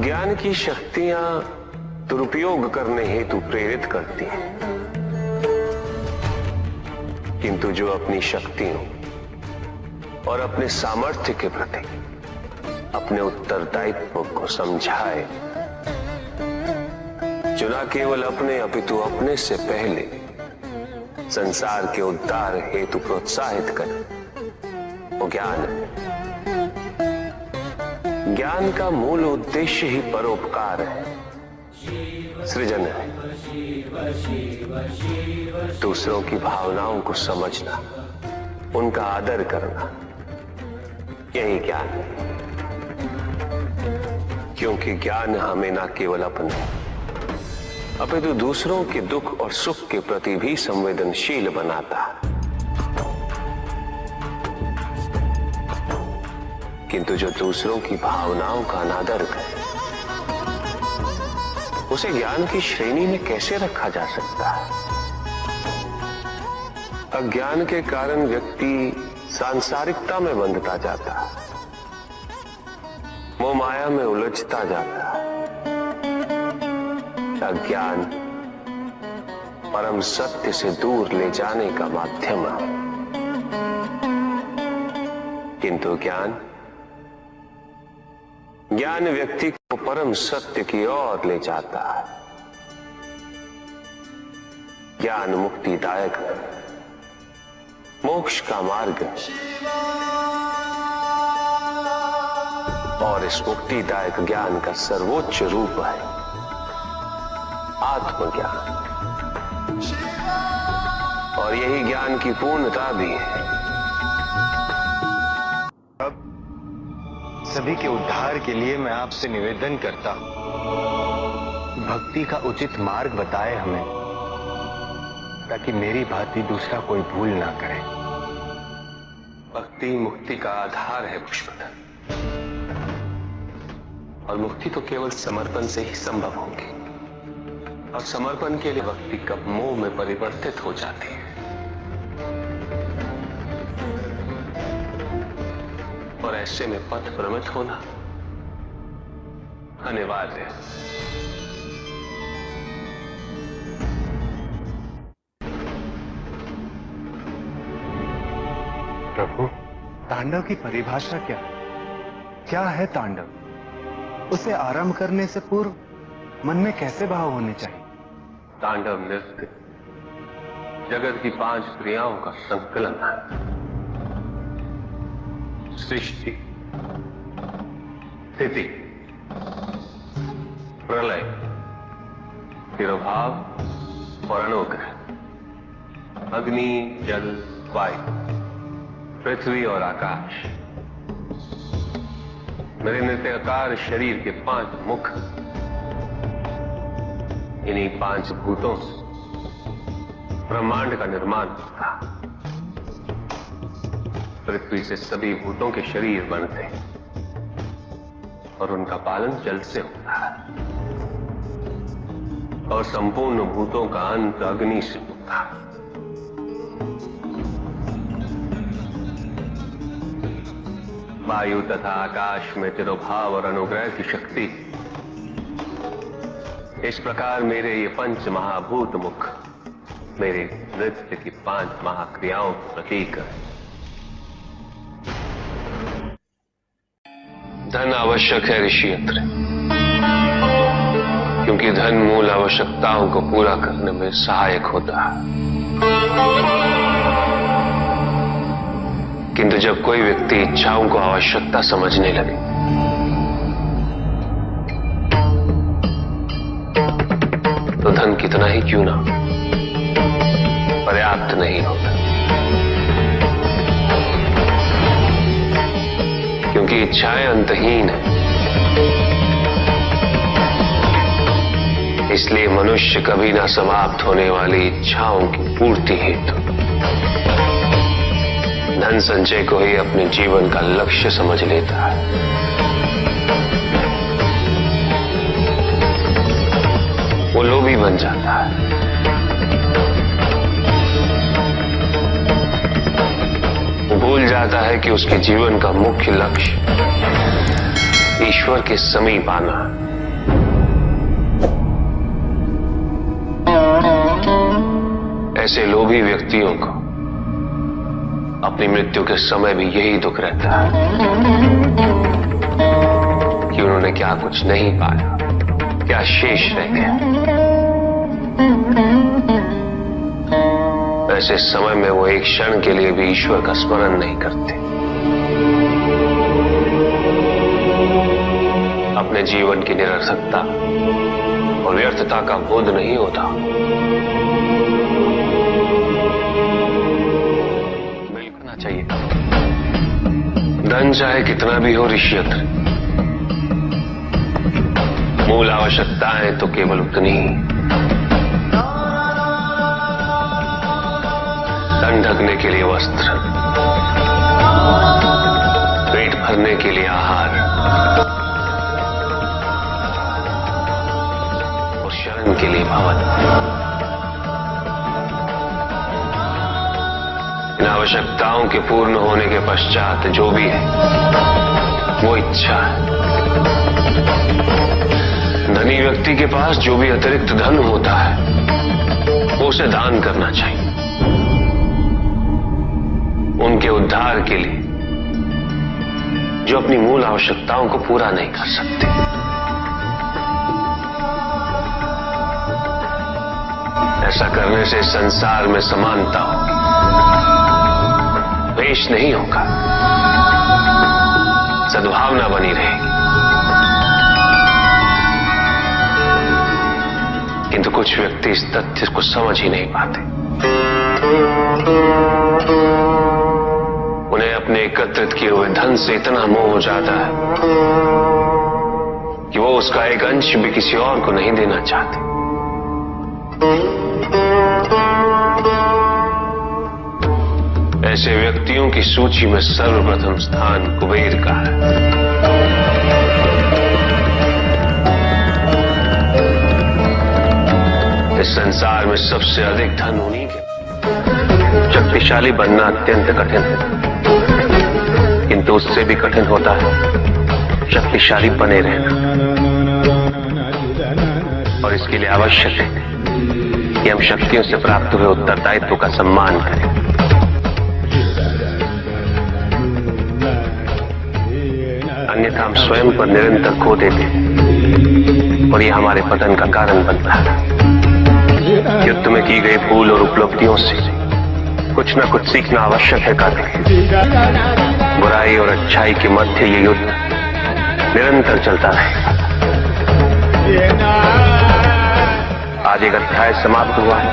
अज्ञान की शक्तियां दुरुपयोग करने हेतु प्रेरित करती हैं, किंतु जो अपनी शक्तियों और अपने सामर्थ्य के प्रति अपने उत्तरदायित्व को समझाए, जो न केवल अपने अपितु अपने से पहले संसार के उद्धार हेतु प्रोत्साहित करे, वो ज्ञान है। ज्ञान का मूल उद्देश्य ही परोपकार है, सृजन है। दूसरों की भावनाओं को समझना, उनका आदर करना, यही ज्ञान है। क्योंकि ज्ञान हमें न केवल अपने अपितु दूसरों के दुख और सुख के प्रति भी संवेदनशील बनाता है। किंतु जो दूसरों की भावनाओं का अनादर करे, उसे ज्ञान की श्रेणी में कैसे रखा जा सकता है? अज्ञान के कारण व्यक्ति सांसारिकता में बंधता जाता है, मोह माया में उलझता जाता है। अज्ञान परम सत्य से दूर ले जाने का माध्यम है, किंतु ज्ञान व्यक्ति को परम सत्य की ओर ले जाता है। ज्ञान मुक्तिदायक है, मोक्ष का मार्ग है, और इस मुक्तिदायक ज्ञान का सर्वोच्च रूप है आत्मज्ञान, और यही ज्ञान की पूर्णता भी है। अब सभी के उद्धार के लिए मैं आपसे निवेदन करता हूं, भक्ति का उचित मार्ग बताए हमें, ताकि मेरी भांति दूसरा कोई भूल ना करे। भक्ति मुक्ति का आधार है पुष्पधन, और मुक्ति तो केवल समर्पण से ही संभव होगी, और समर्पण के लिए भक्ति कब मोह में परिवर्तित हो जाती है, और ऐसे में पथ भ्रमित होना अनिवार्य है। प्रभु, तांडव की परिभाषा क्या है? क्या है तांडव? उसे आरंभ करने से पूर्व मन में कैसे भाव होने चाहिए? तांडव नृत्य जगत की 5 क्रियाओं का संकलन है। सृष्टि, स्थिति, प्रलय, तिरोभाव और अनुग्रह। अग्नि, जल, वायु, पृथ्वी और आकाश। मेरे नृत्याकार शरीर के 5 मुख, इन्हीं 5 भूतों से ब्रह्मांड का निर्माण होता। पृथ्वी से सभी भूतों के शरीर बनते हैं, और उनका पालन जल से होता है, और संपूर्ण भूतों का अंत अग्नि से होता है। वायु तथा आकाश में तिरोभाव और अनुग्रह की शक्ति। इस प्रकार मेरे ये 5 महाभूत मुख मेरे नृत्य की 5 महाक्रियाओं का प्रतीक है। धन आवश्यक है ऋषियत्र, क्योंकि धन मूल आवश्यकताओं को पूरा करने में सहायक होता है। किंतु जब कोई व्यक्ति इच्छाओं को आवश्यकता समझने लगे, तो धन कितना ही क्यों ना पर्याप्त नहीं होता, क्योंकि इच्छाएं अंतहीन है। इसलिए मनुष्य कभी ना समाप्त होने वाली इच्छाओं की पूर्ति हेतु धन संचय को ही अपने जीवन का लक्ष्य समझ लेता है। वो लोभी बन जाता है। वो भूल जाता है कि उसके जीवन का मुख्य लक्ष्य ईश्वर के समीप आना है। ऐसे लोभी व्यक्तियों को अपनी मृत्यु के समय भी यही दुख रहता है कि उन्होंने क्या कुछ नहीं पाया, क्या शेष रह गया। ऐसे समय में वो एक क्षण के लिए भी ईश्वर का स्मरण नहीं करते, अपने जीवन की निरर्थकता और व्यर्थता का बोध नहीं होता। बिल्कुल चाहिए धन चाहे कितना भी हो ऋषियत्र, मूल आवश्यकताएं तो केवल उतनी ही। तन ढकने के लिए वस्त्र, पेट भरने के लिए आहार और शरण के लिए भवन। इन आवश्यकताओं के पूर्ण होने के पश्चात जो भी है वो इच्छा है। धनी व्यक्ति के पास जो भी अतिरिक्त धन होता है वो उसे दान करना चाहिए, उनके उद्धार के लिए जो अपनी मूल आवश्यकताओं को पूरा नहीं कर सकते। ऐसा करने से संसार में समानता होगी, द्वेष नहीं होगा, सद्भावना बनी रहेगी। किंतु कुछ व्यक्ति इस तथ्य को समझ ही नहीं पाते। उन्हें अपने एकत्रित किए हुए धन से इतना मोह हो जाता है कि वो उसका एक अंश भी किसी और को नहीं देना चाहते। ऐसे व्यक्तियों की सूची में सर्वप्रथम स्थान कुबेर का है। इस संसार में सबसे अधिक धन उन्हीं के। शक्तिशाली बनना अत्यंत कठिन है, किंतु उससे भी कठिन होता है शक्तिशाली बने रहना। और इसके लिए आवश्यक है कि हम शक्तियों से प्राप्त हुए उत्तरदायित्व का सम्मान करें। अन्यथा हम स्वयं पर निरंतर खो देते हैं और यह हमारे पतन का कारण बनता है। युद्ध में की गई भूल और उपलब्धियों से कुछ न कुछ सीखना आवश्यक है कार्तिक। बुराई और अच्छाई के मध्य ये युद्ध निरंतर चलता रहेगा। आज एक अध्याय समाप्त हुआ है,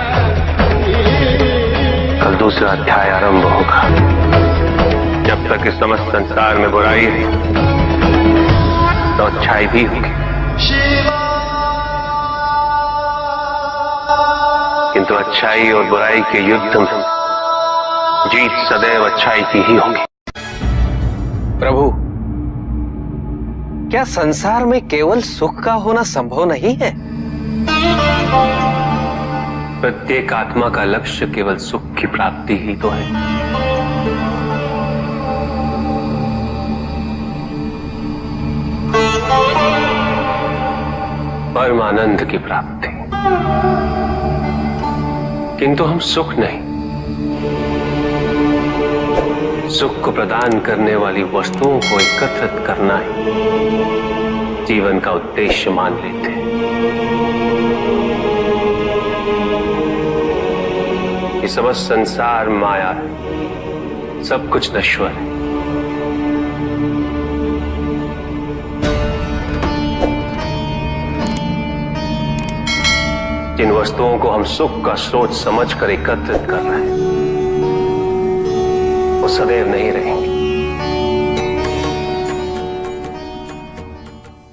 कल दूसरा अध्याय आरंभ होगा। जब तक इस समस्त संसार में बुराई है तो अच्छाई भी होगी, किंतु अच्छाई और बुराई के युद्ध में जीत सदैव अच्छाई की ही होगी। प्रभु, क्या संसार में केवल सुख का होना संभव नहीं है? प्रत्येक आत्मा का लक्ष्य केवल सुख की प्राप्ति ही तो है। परमानंद की प्राप्ति। किंतु हम सुख नहीं, सुख को प्रदान करने वाली वस्तुओं को एकत्रित करना ही जीवन का उद्देश्य मान लेते हैं। ये समस्त संसार माया है, सब कुछ नश्वर है। जिन वस्तुओं को हम सुख का स्रोत समझकर एकत्रित कर रहे हैं वो सदैव नहीं रहेंगे।